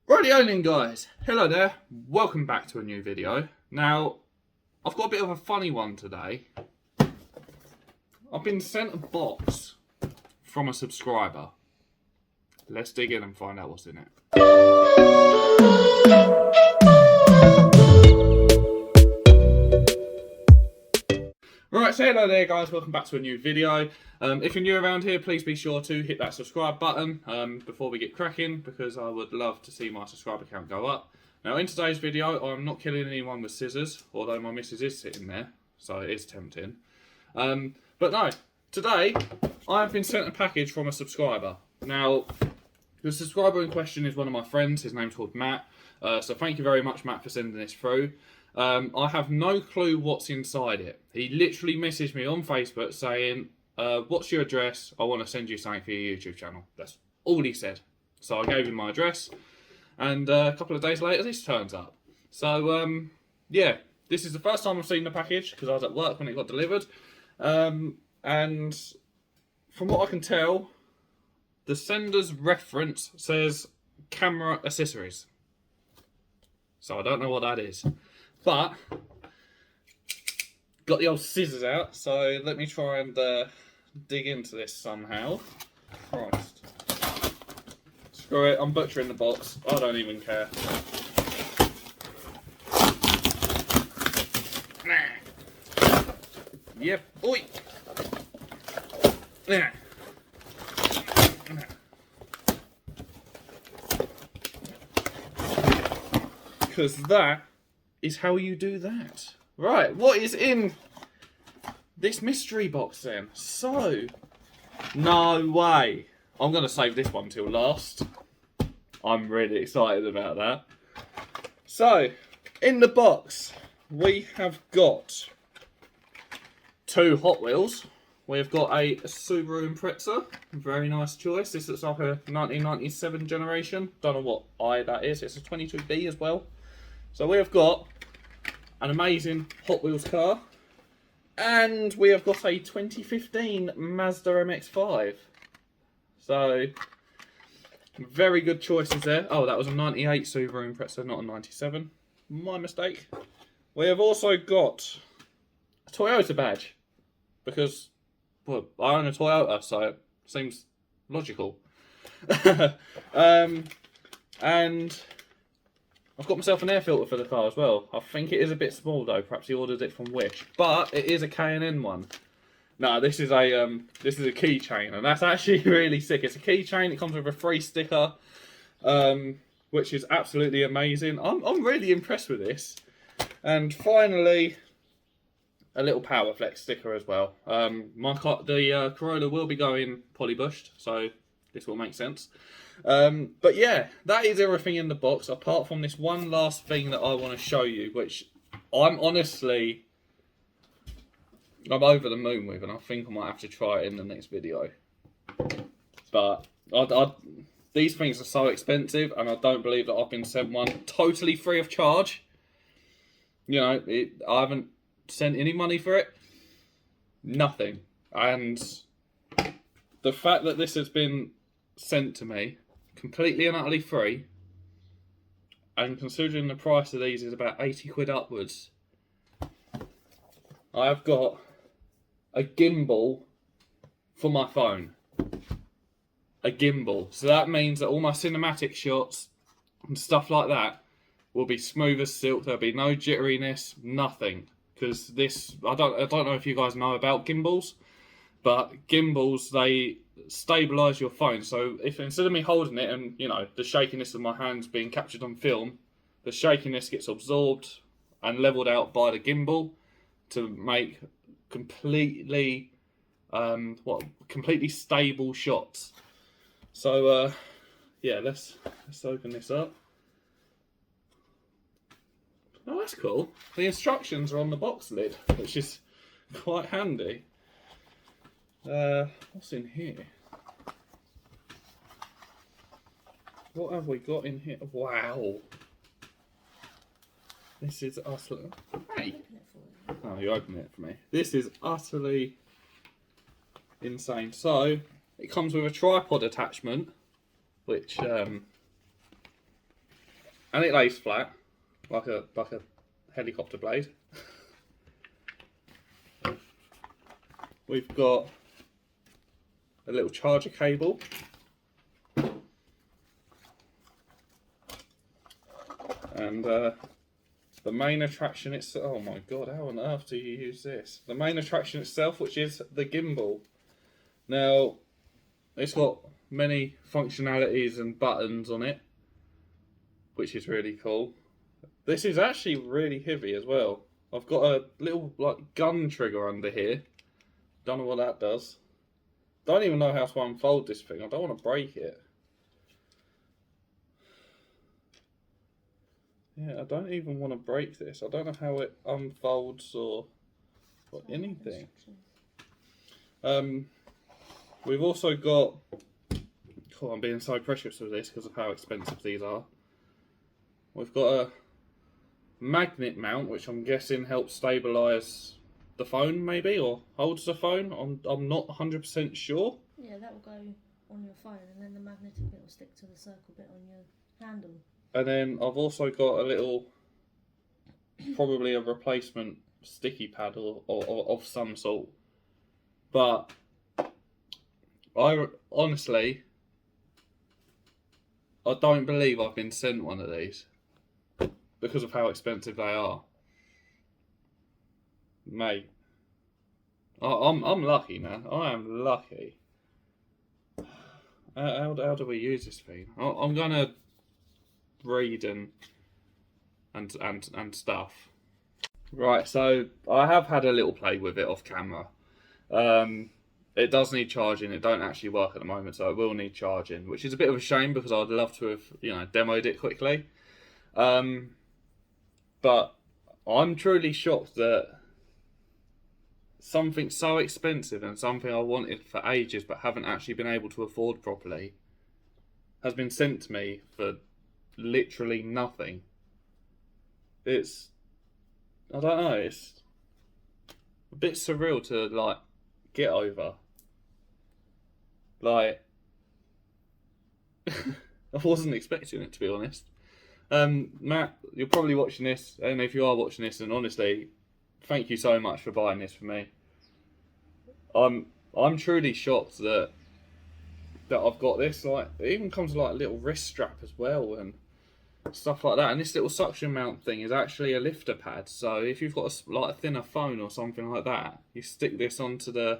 Rightio then guys, hello there, welcome back to a new video. Now, I've got a bit of a funny one today. I've been sent a box from a subscriber. Let's dig in and find out what's in it. Right, so hello there guys, welcome back to a new video. If you're new around here, please be sure to hit that subscribe button before we get cracking, because I would love to see my subscriber count go up. Now in today's video, I'm not killing anyone with scissors, although my missus is sitting there, so it is tempting. But no, today I've been sent a package from a subscriber. Now, the subscriber in question is one of my friends, his name's called Matt, so thank you very much Matt for sending this through. I have no clue what's inside it. He literally messaged me on Facebook saying, what's your address? I want to send you something for your YouTube channel. That's all he said. So I gave him my address, and a couple of days later this turns up. So yeah, this is the first time I've seen the package because I was at work when it got delivered. And from what I can tell, the sender's reference says camera accessories. So I don't know what that is. But, got the old scissors out, so let me try and dig into this somehow. Christ. Screw it, I'm butchering the box. I don't even care. Yep, oi! Because that is how you do that. Right, what is in this mystery box then? So, no way. I'm going to save this one till last. I'm really excited about that. So, in the box, we have got 2 Hot Wheels. We've got a Subaru Impreza, very nice choice. This looks like a 1997 generation. Don't know what I that is. It's a 22B as well. So we have got an amazing Hot Wheels car, and we have got a 2015 Mazda MX-5. So, very good choices there. Oh, that was a 98 Subaru Impreza, not a 97. My mistake. We have also got a Toyota badge, because, well, I own a Toyota, so it seems logical. And I've got myself an air filter for the car as well. I think it is a bit small though. Perhaps he ordered it from Wish, but it is a K&N one. No, this is a keychain, and that's actually really sick. It's a keychain. It comes with a free sticker, which is absolutely amazing. I'm really impressed with this. And finally, a little Powerflex sticker as well. The Corolla will be going polybushed, so this will make sense. But yeah, that is everything in the box, apart from this one last thing that I want to show you, which I'm over the moon with, and I think I might have to try it in the next video. But these things are so expensive, and I don't believe that I've been sent one totally free of charge. You know, I haven't sent any money for it. Nothing. And the fact that this has been sent to me completely and utterly free, and considering the price of these is about 80 quid upwards, I have got a gimbal for my phone. A gimbal. So that means that all my cinematic shots and stuff like that will be smooth as silk. There'll be no jitteriness, nothing. Because this, I don't know if you guys know about gimbals, but gimbals, they stabilise your phone. So if instead of me holding it and, you know, the shakiness of my hands being captured on film, the shakiness gets absorbed and levelled out by the gimbal to make completely stable shots. So yeah, let's open this up. Oh, that's cool. The instructions are on the box lid, which is quite handy. What's in here? What have we got in here? Wow. This is utterly... Hey! Oh, you opened it for me. This is utterly insane. So, it comes with a tripod attachment, which and it lays flat like a helicopter blade. We've got a little charger cable, and the main attraction itself. Oh my god, how on earth do you use this? The main attraction itself, which is the gimbal. Now, it's got many functionalities and buttons on it, which is really cool. This is actually really heavy as well. I've got a little like gun trigger under here. Don't know what that does. Don't even know how to unfold this thing. I don't want to break it. Yeah, I don't even want to break this. I don't know how it unfolds or anything. We've also got... Oh, I'm being so precious with this because of how expensive these are. We've got a magnet mount, which I'm guessing helps stabilise the phone, maybe, or holds the phone. I'm not 100% sure. Yeah, that will go on your phone, and then the magnetic bit will stick to the circle bit on your handle. And then I've also got a little, probably a replacement sticky pad or of some sort. But I honestly, I don't believe I've been sent one of these because of how expensive they are. Mate, I'm lucky, man. I am lucky. How do we use this thing? I'm gonna read and stuff. Right, so I have had a little play with it off camera. It does need charging. It don't actually work at the moment, so it will need charging, which is a bit of a shame because I'd love to have, demoed it quickly. But I'm truly shocked that something so expensive and something I wanted for ages but haven't actually been able to afford properly has been sent to me for literally nothing. I don't know, it's a bit surreal to get over. I wasn't expecting it, to be honest. Matt, you're probably watching this, and if you are watching this, and honestly, thank you so much for buying this for me. I'm truly shocked that I've got this. It even comes with a little wrist strap as well and stuff like that. And this little suction mount thing is actually a lifter pad. So if you've got a thinner phone or something like that, you stick this onto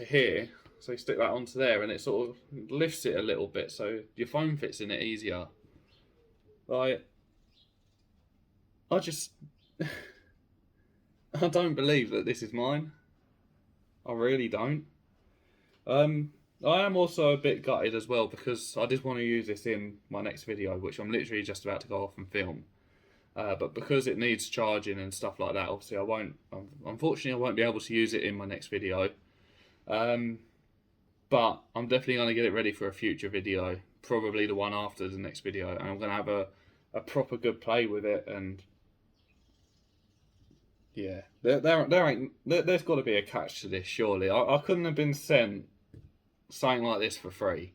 here. So you stick that onto there, and it sort of lifts it a little bit, so your phone fits in it easier. I just I don't believe that this is mine. I really don't. I am also a bit gutted as well because I did want to use this in my next video, which I'm literally just about to go off and film. But because it needs charging and stuff like that, obviously unfortunately I won't be able to use it in my next video. But I'm definitely going to get it ready for a future video, probably the one after the next video, and I'm going to have a proper good play with it. And yeah, there's got to be a catch to this, surely. I couldn't have been sent something like this for free.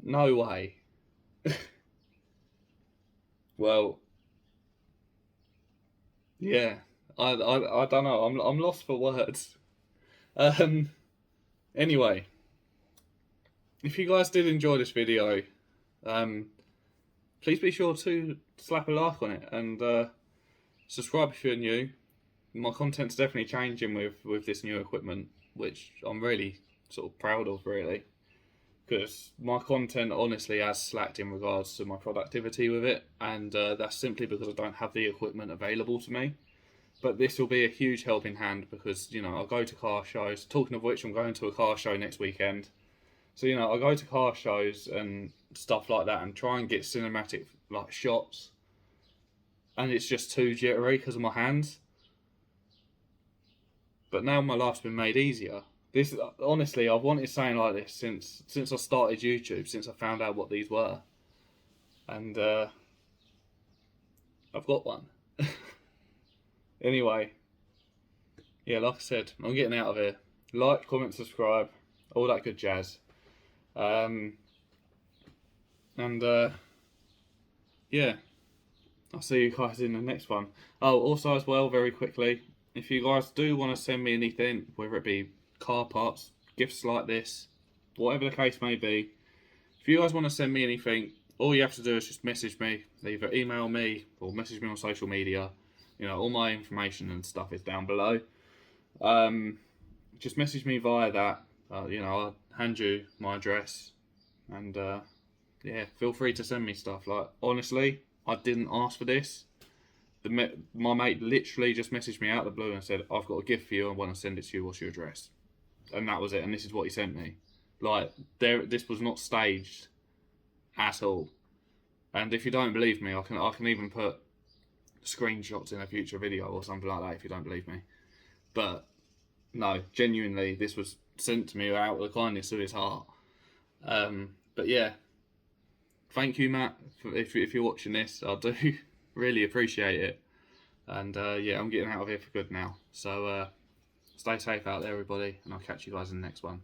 No way. Well, yeah, I don't know. I'm lost for words. Anyway, if you guys did enjoy this video, please be sure to slap a like on it and subscribe if you're new. My content's definitely changing with this new equipment, which I'm really sort of proud of, really, because my content honestly has slacked in regards to my productivity with it, and that's simply because I don't have the equipment available to me. But this will be a huge helping hand because, I'll go to car shows. Talking of which, I'm going to a car show next weekend. So, I'll go to car shows and stuff like that and try and get cinematic, shots. And it's just too jittery because of my hands. But now my life's been made easier. This, honestly, I've wanted something like this since I started YouTube, since I found out what these were. And I've got one. Anyway, yeah, like I said, I'm getting out of here. Like, comment, subscribe, all that good jazz. yeah, I'll see you guys in the next one. Oh, also as well, very quickly, if you guys do want to send me anything, whether it be car parts, gifts like this, whatever the case may be, if you guys want to send me anything, all you have to do is just message me, either email me or message me on social media. You know, all my information and stuff is down below. Just message me via that. You know, I'll hand you my address, and yeah, feel free to send me stuff. Like, honestly, I didn't ask for this. My mate literally just messaged me out of the blue and said, "I've got a gift for you. I want to send it to you. What's your address?" And that was it. And this is what he sent me. Like, this was not staged at all. And if you don't believe me, I can even put screenshots in a future video or something like that if you don't believe me. But no, genuinely, this was sent to me out of the kindness of his heart. But yeah, thank you, Matt, if you're watching this. I do really appreciate it. And yeah, I'm getting out of here for good now. So stay safe out there, everybody, and I'll catch you guys in the next one.